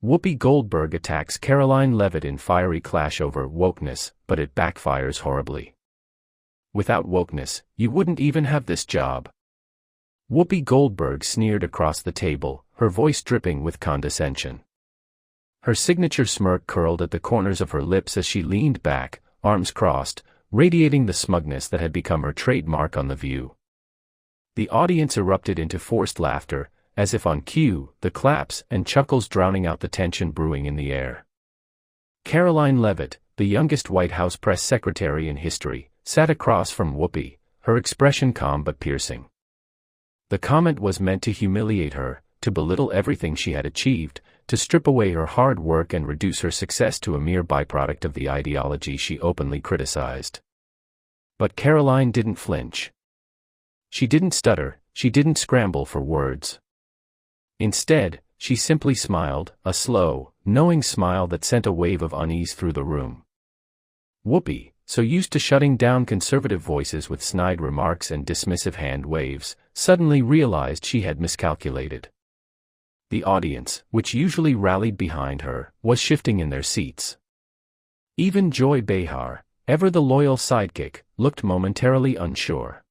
Whoopi Goldberg attacks Caroline Leavitt in fiery clash over wokeness, but it backfires horribly. Without wokeness, you wouldn't even have this job. Whoopi Goldberg sneered across the table, her voice dripping with condescension. Her signature smirk curled at the corners of her lips as she leaned back, arms crossed, radiating the smugness that had become her trademark on The View. The audience erupted into forced laughter, as if on cue, the claps and chuckles drowning out the tension brewing in the air. Caroline Leavitt, the youngest White House press secretary in history, sat across from Whoopi, her expression calm but piercing. The comment was meant to humiliate her, to belittle everything she had achieved, to strip away her hard work and reduce her success to a mere byproduct of the ideology she openly criticized. But Caroline didn't flinch. She didn't stutter, she didn't scramble for words. Instead, she simply smiled, a slow, knowing smile that sent a wave of unease through the room. Whoopi, so used to shutting down conservative voices with snide remarks and dismissive hand waves, suddenly realized she had miscalculated. The audience, which usually rallied behind her, was shifting in their seats. Even Joy Behar, ever the loyal sidekick, looked momentarily unsure.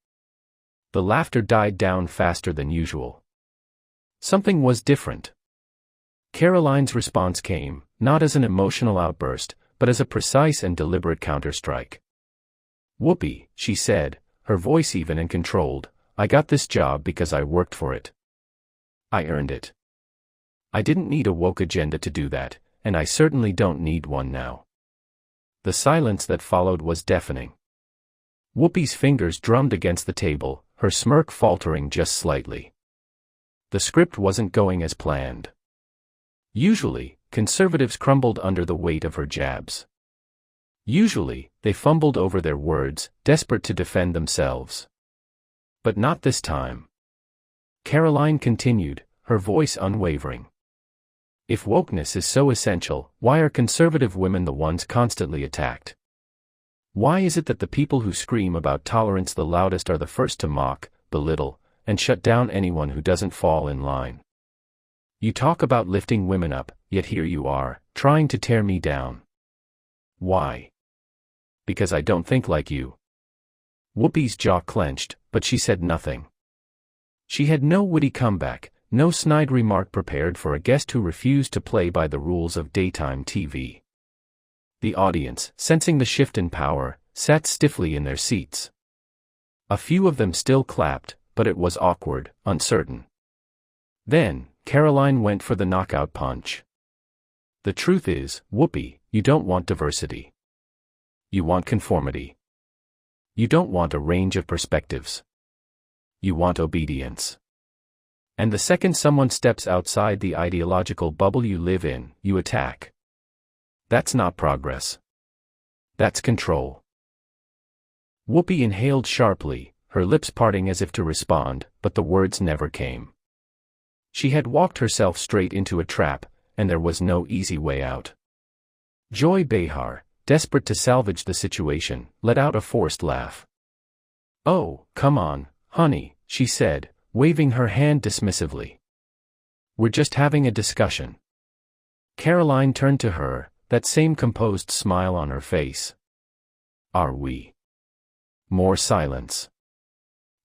The laughter died down faster than usual. Something was different. Caroline's response came, not as an emotional outburst, but as a precise and deliberate counterstrike. "Whoopi," she said, her voice even and controlled, "I got this job because I worked for it. I earned it. I didn't need a woke agenda to do that, and I certainly don't need one now." The silence that followed was deafening. Whoopi's fingers drummed against the table, her smirk faltering just slightly. The script wasn't going as planned. Usually, conservatives crumbled under the weight of her jabs. Usually, they fumbled over their words, desperate to defend themselves. But not this time. Caroline continued, her voice unwavering. "If wokeness is so essential, why are conservative women the ones constantly attacked? Why is it that the people who scream about tolerance the loudest are the first to mock, belittle, and shut down anyone who doesn't fall in line? You talk about lifting women up, yet here you are, trying to tear me down. Why? Because I don't think like you." Whoopi's jaw clenched, but she said nothing. She had no witty comeback, no snide remark prepared for a guest who refused to play by the rules of daytime TV. The audience, sensing the shift in power, sat stiffly in their seats. A few of them still clapped, but it was awkward, uncertain. Then, Caroline went for the knockout punch. "The truth is, Whoopi, you don't want diversity. You want conformity. You don't want a range of perspectives. You want obedience. And the second someone steps outside the ideological bubble you live in, you attack. That's not progress. That's control." Whoopi inhaled sharply, her lips parting as if to respond, but the words never came. She had walked herself straight into a trap, and there was no easy way out. Joy Behar, desperate to salvage the situation, let out a forced laugh. "Oh, come on, honey," she said, waving her hand dismissively. "We're just having a discussion." Caroline turned to her, that same composed smile on her face. "Are we?" More silence.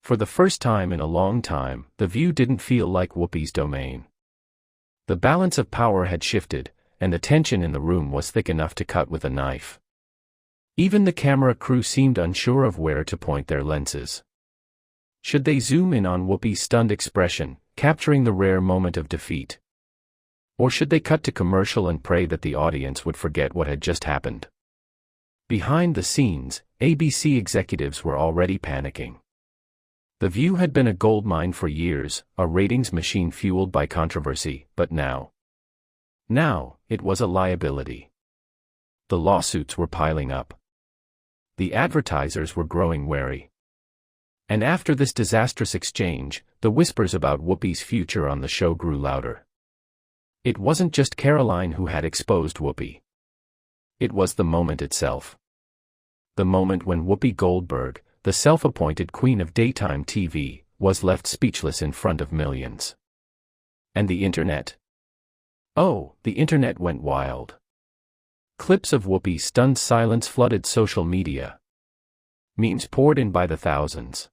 For the first time in a long time, The View didn't feel like Whoopi's domain. The balance of power had shifted, and the tension in the room was thick enough to cut with a knife. Even the camera crew seemed unsure of where to point their lenses. Should they zoom in on Whoopi's stunned expression, capturing the rare moment of defeat? Or should they cut to commercial and pray that the audience would forget what had just happened? Behind the scenes, ABC executives were already panicking. The View had been a goldmine for years, a ratings machine fueled by controversy, but now, it was a liability. The lawsuits were piling up. The advertisers were growing wary. And after this disastrous exchange, the whispers about Whoopi's future on the show grew louder. It wasn't just Caroline who had exposed Whoopi. It was the moment itself. The moment when Whoopi Goldberg, the self-appointed queen of daytime TV, was left speechless in front of millions. And the internet? Oh, the internet went wild. Clips of Whoopi's stunned silence flooded social media. Memes poured in by the thousands.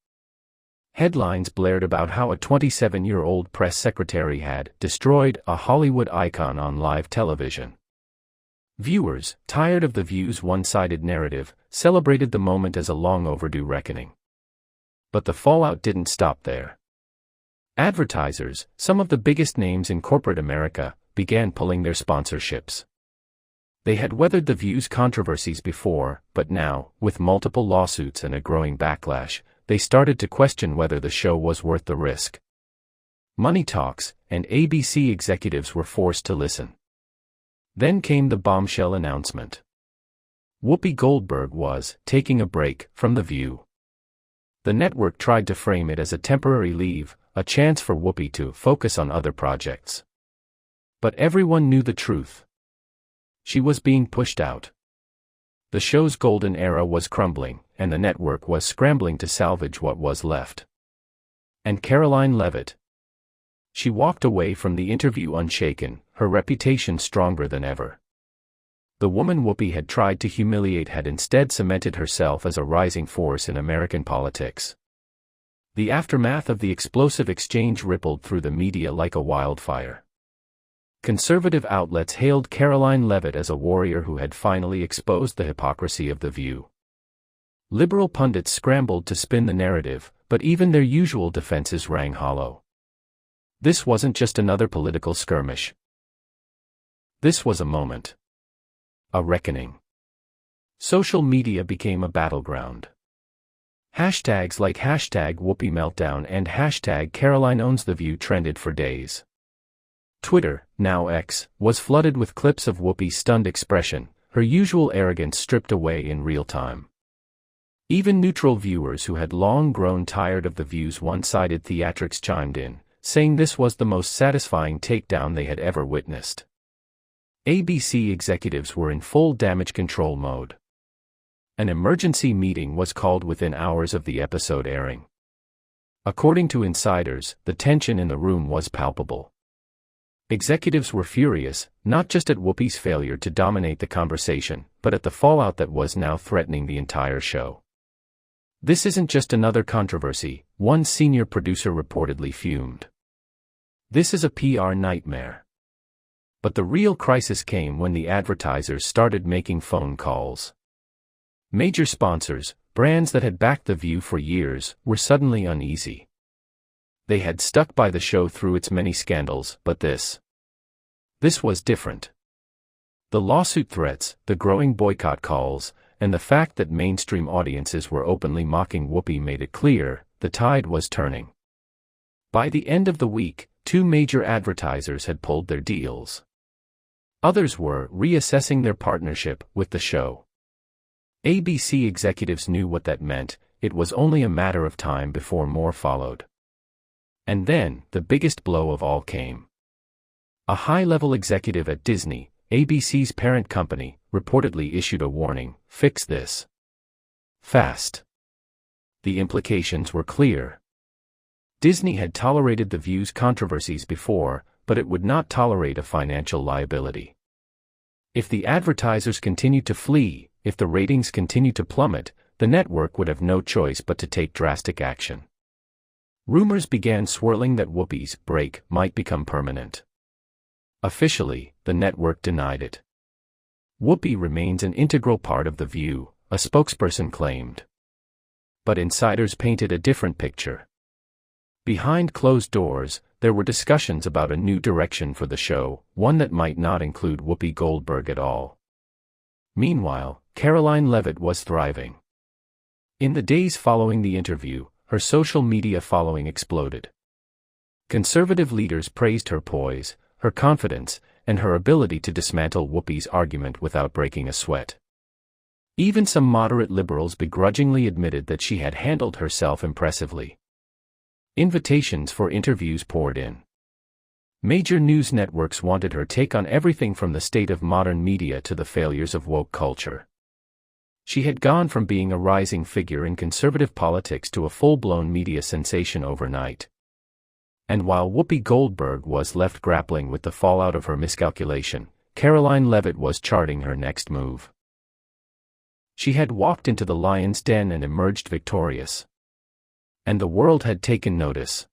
Headlines blared about how a 27-year-old press secretary had destroyed a Hollywood icon on live television. Viewers, tired of the View's one-sided narrative, celebrated the moment as a long-overdue reckoning. But the fallout didn't stop there. Advertisers, some of the biggest names in corporate America, began pulling their sponsorships. They had weathered the View's controversies before, but now, with multiple lawsuits and a growing backlash, they started to question whether the show was worth the risk. Money talks, and ABC executives were forced to listen. Then came the bombshell announcement. Whoopi Goldberg was taking a break from The View. The network tried to frame it as a temporary leave, a chance for Whoopi to focus on other projects. But everyone knew the truth. She was being pushed out. The show's golden era was crumbling, and the network was scrambling to salvage what was left. And Caroline Leavitt. She walked away from the interview unshaken, her reputation stronger than ever. The woman Whoopi had tried to humiliate had instead cemented herself as a rising force in American politics. The aftermath of the explosive exchange rippled through the media like a wildfire. Conservative outlets hailed Caroline Leavitt as a warrior who had finally exposed the hypocrisy of The View. Liberal pundits scrambled to spin the narrative, but even their usual defenses rang hollow. This wasn't just another political skirmish. This was a moment. A reckoning. Social media became a battleground. Hashtags like #Whoopi Meltdown and #Caroline Owns The View trended for days. Twitter, now X, was flooded with clips of Whoopi's stunned expression, her usual arrogance stripped away in real time. Even neutral viewers who had long grown tired of The View's one-sided theatrics chimed in, saying this was the most satisfying takedown they had ever witnessed. ABC executives were in full damage control mode. An emergency meeting was called within hours of the episode airing. According to insiders, the tension in the room was palpable. Executives were furious, not just at Whoopi's failure to dominate the conversation, but at the fallout that was now threatening the entire show. This isn't just another controversy, one senior producer reportedly fumed. This is a PR nightmare. But the real crisis came when the advertisers started making phone calls. Major sponsors, brands that had backed The View for years, were suddenly uneasy. They had stuck by the show through its many scandals, but this was different. The lawsuit threats, the growing boycott calls, and the fact that mainstream audiences were openly mocking Whoopi made it clear, the tide was turning. By the end of the week, 2 major advertisers had pulled their deals. Others were reassessing their partnership with the show. ABC executives knew what that meant, it was only a matter of time before more followed. And then, the biggest blow of all came. A high-level executive at Disney, ABC's parent company, reportedly issued a warning, "Fix this fast." The implications were clear. Disney had tolerated The View's controversies before, but it would not tolerate a financial liability. If the advertisers continued to flee, if the ratings continued to plummet, the network would have no choice but to take drastic action. Rumors began swirling that Whoopi's break might become permanent. Officially, the network denied it. Whoopi remains an integral part of The View, a spokesperson claimed. But insiders painted a different picture. Behind closed doors, there were discussions about a new direction for the show, one that might not include Whoopi Goldberg at all. Meanwhile, Caroline Leavitt was thriving. In the days following the interview, her social media following exploded. Conservative leaders praised her poise, her confidence, and her ability to dismantle Whoopi's argument without breaking a sweat. Even some moderate liberals begrudgingly admitted that she had handled herself impressively. Invitations for interviews poured in. Major news networks wanted her take on everything from the state of modern media to the failures of woke culture. She had gone from being a rising figure in conservative politics to a full-blown media sensation overnight. And while Whoopi Goldberg was left grappling with the fallout of her miscalculation, Caroline Leavitt was charting her next move. She had walked into the lion's den and emerged victorious. And the world had taken notice.